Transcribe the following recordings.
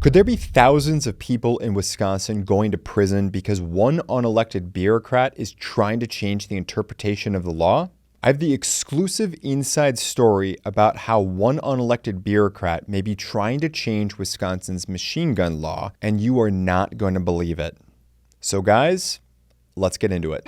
Could there be thousands of people in Wisconsin going to prison because one unelected bureaucrat is trying to change the interpretation of the law? I have the exclusive inside story about how one unelected bureaucrat may be trying to change Wisconsin's machine gun law, and you are not going to believe it. So guys, let's get into it.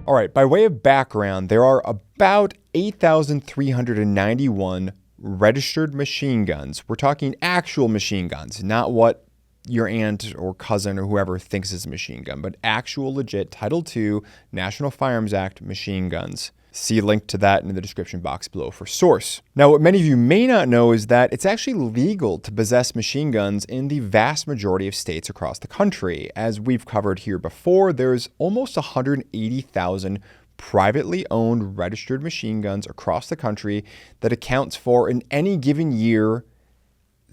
All right, by way of background, there are about 8,391 registered machine guns. We're talking actual machine guns, not what your aunt or cousin or whoever thinks is a machine gun, but actual legit Title II National Firearms Act machine guns. See a link to that in the description box below for source. Now, what many of you may not know is that it's actually legal to possess machine guns in the vast majority of states across the country. As we've covered here before, there's almost 180,000 privately owned registered machine guns across the country that accounts for, in any given year,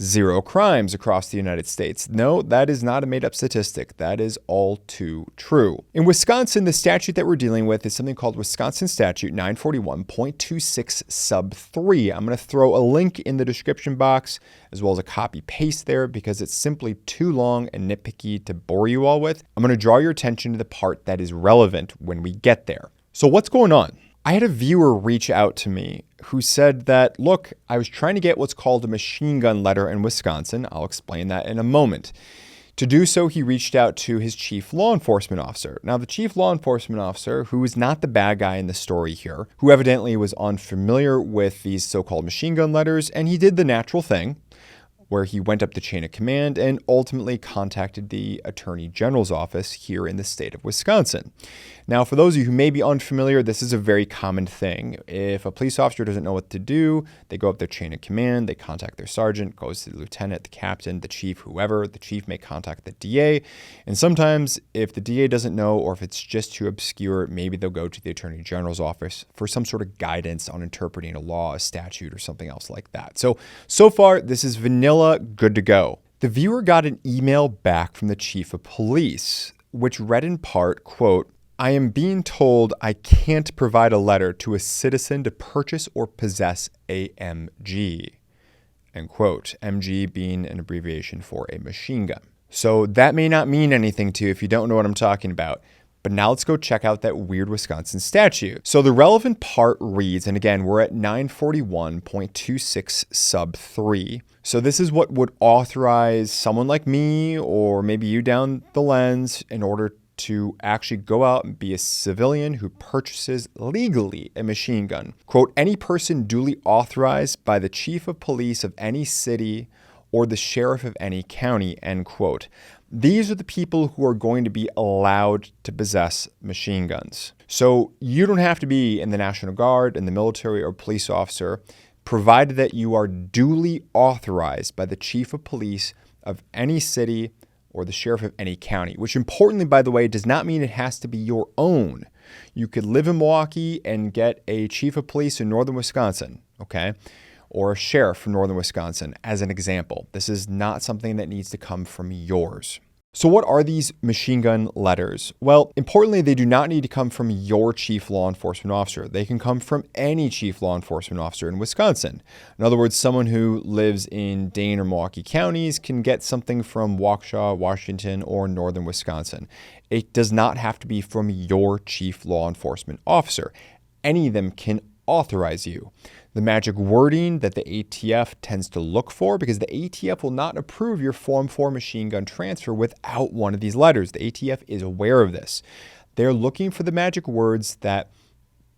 0 crimes across the United States. No, that is not a made-up statistic. That is all too true. In Wisconsin, the statute that we're dealing with is something called Wisconsin Statute 941.26 sub 3. I'm going to throw a link in the description box as well as a copy-paste there because it's simply too long and nitpicky to bore you all with. I'm going to draw your attention to the part that is relevant when we get there. So what's going on? I had a viewer reach out to me who said that, look, I was trying to get what's called a machine gun letter in Wisconsin. I'll explain that in a moment. To do so, he reached out to his chief law enforcement officer. Now, the chief law enforcement officer, who is not the bad guy in the story here, who evidently was unfamiliar with these so-called machine gun letters, and he did the natural thing, where he went up the chain of command and ultimately contacted the Attorney General's office here in the state of Wisconsin. Now, for those of you who may be unfamiliar, this is a very common thing. If a police officer doesn't know what to do, they go up their chain of command, they contact their sergeant, goes to the lieutenant, the captain, the chief, whoever. The chief may contact the DA. And sometimes if the DA doesn't know, or if it's just too obscure, maybe they'll go to the Attorney General's office for some sort of guidance on interpreting a law, a statute, or something else like that. So far, this is vanilla, good to go. The viewer got an email back from the chief of police, which read in part, quote, "I am being told I can't provide a letter to a citizen to purchase or possess a MG," end quote. MG being an abbreviation for a machine gun. So that may not mean anything to you if you don't know what I'm talking about. But now let's go check out that weird Wisconsin statute. So the relevant part reads, and again, we're at 941.26 sub 3. So this is what would authorize someone like me, or maybe you down the lens, in order to actually go out and be a civilian who purchases legally a machine gun. Quote, "Any person duly authorized by the chief of police of any city or the sheriff of any county," end quote. These are the people who are going to be allowed to possess machine guns. So you don't have to be in the National Guard, in the military, or police officer, provided that you are duly authorized by the chief of police of any city or the sheriff of any county, which importantly, by the way, does not mean it has to be your own. You could live in Milwaukee and get a chief of police in northern Wisconsin, okay? Or a sheriff from northern Wisconsin, as an example. This is not something that needs to come from yours. So what are these machine gun letters? Well, importantly, they do not need to come from your chief law enforcement officer. They can come from any chief law enforcement officer in Wisconsin. In other words, someone who lives in Dane or Milwaukee counties can get something from Waukesha, Washington, or northern Wisconsin. It does not have to be from your chief law enforcement officer. Any of them can authorize you. The magic wording that the ATF tends to look for, because the ATF will not approve your Form 4 machine gun transfer without one of these letters. The ATF is aware of this. They're looking for the magic words that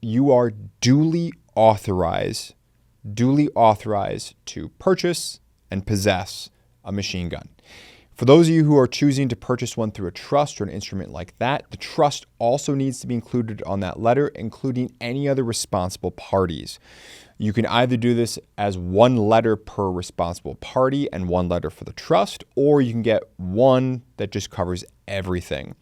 you are duly authorized to purchase and possess a machine gun. For those of you who are choosing to purchase one through a trust or an instrument like that, the trust also needs to be included on that letter, including any other responsible parties. You can either do this as one letter per responsible party and one letter for the trust, or you can get one that just covers everything.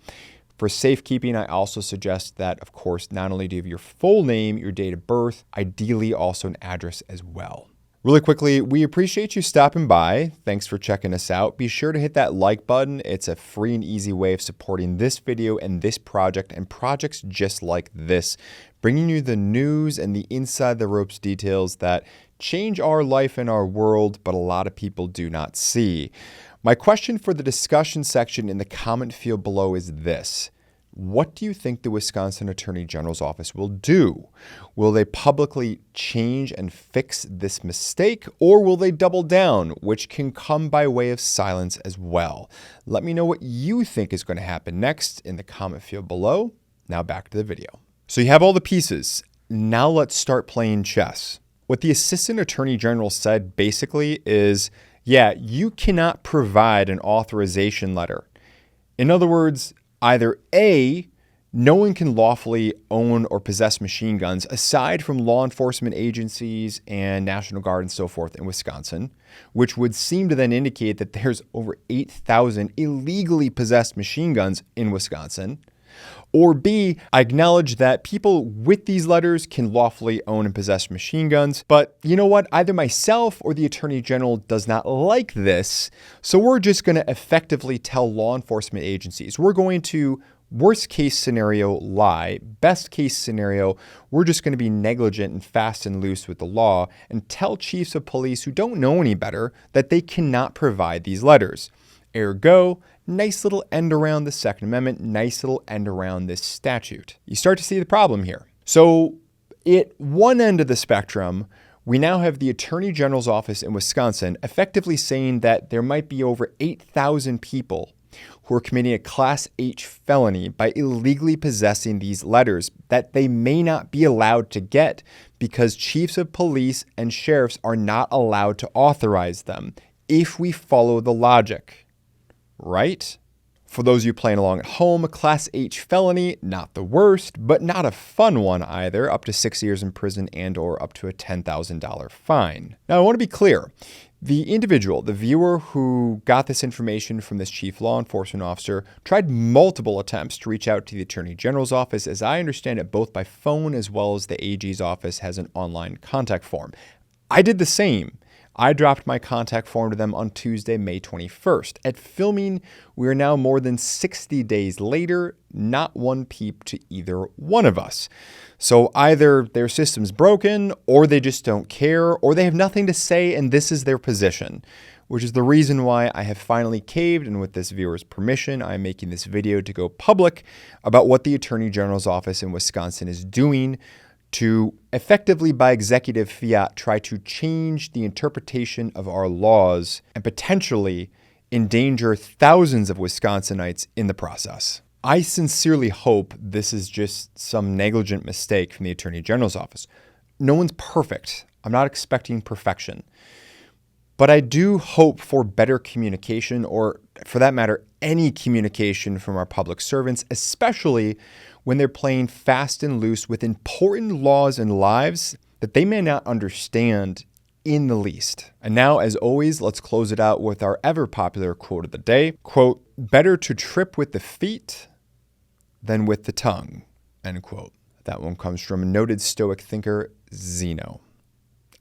For safekeeping, I also suggest that, of course, not only do you have your full name, your date of birth, ideally also an address as well. Really quickly, we appreciate you stopping by. Thanks for checking us out. Be sure to hit that like button. It's a free and easy way of supporting this video and this project and projects just like this, bringing you the news and the inside the ropes details that change our life and our world, but a lot of people do not see. My question for the discussion section in the comment field below is this. What do you think the Wisconsin Attorney General's office will do? Will they publicly change and fix this mistake, or will they double down, which can come by way of silence as well? Let me know what you think is going to happen next in the comment field below. Now back to the video. So you have all the pieces. Now let's start playing chess. What the Assistant Attorney General said basically is, yeah, you cannot provide an authorization letter. In other words, either A, no one can lawfully own or possess machine guns aside from law enforcement agencies and National Guard and so forth in Wisconsin, which would seem to then indicate that there's over 8,000 illegally possessed machine guns in Wisconsin. Or B, I acknowledge that people with these letters can lawfully own and possess machine guns, but you know what? Either myself or the Attorney General does not like this, so we're just going to effectively tell law enforcement agencies. We're going to, worst case scenario, lie. Best case scenario, we're just going to be negligent and fast and loose with the law and tell chiefs of police who don't know any better that they cannot provide these letters. Ergo, nice little end around the Second Amendment, nice little end around this statute. You start to see the problem here. So at one end of the spectrum, we now have the Attorney General's office in Wisconsin effectively saying that there might be over 8,000 people who are committing a Class H felony by illegally possessing these letters that they may not be allowed to get because chiefs of police and sheriffs are not allowed to authorize them if we follow the logic. Right? For those of you playing along at home, a Class H felony, not the worst, but not a fun one either, up to 6 years in prison and or up to a $10,000 fine. Now, I want to be clear. The individual, the viewer who got this information from this chief law enforcement officer, tried multiple attempts to reach out to the Attorney General's office, as I understand it, both by phone as well as the AG's office has an online contact form. I did the same. I dropped my contact form to them on Tuesday, May 21st. At filming, we are now more than 60 days later, not one peep to either one of us. So either their system's broken, or they just don't care, or they have nothing to say and this is their position, which is the reason why I have finally caved, and with this viewer's permission, I'm making this video to go public about what the Attorney General's office in Wisconsin is doing to effectively, by executive fiat, try to change the interpretation of our laws and potentially endanger thousands of Wisconsinites in the process. I sincerely hope this is just some negligent mistake from the Attorney General's office. No one's perfect. I'm not expecting perfection. But I do hope for better communication, or for that matter, any communication from our public servants, especially when they're playing fast and loose with important laws and lives that they may not understand in the least. And now, as always, let's close it out with our ever popular quote of the day. Quote, "Better to trip with the feet than with the tongue," end quote. That one comes from a noted Stoic thinker, Zeno.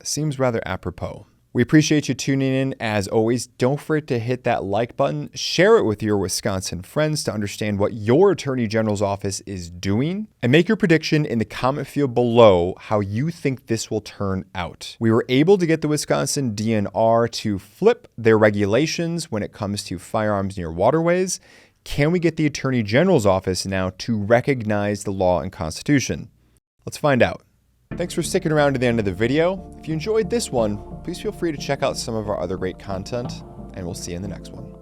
Seems rather apropos. We appreciate you tuning in. As always, don't forget to hit that like button, share it with your Wisconsin friends to understand what your Attorney General's office is doing, and make your prediction in the comment field below how you think this will turn out. We were able to get the Wisconsin DNR to flip their regulations when it comes to firearms near waterways. Can we get the Attorney General's office now to recognize the law and Constitution? Let's find out. Thanks for sticking around to the end of the video. If you enjoyed this one, please feel free to check out some of our other great content, and we'll see you in the next one.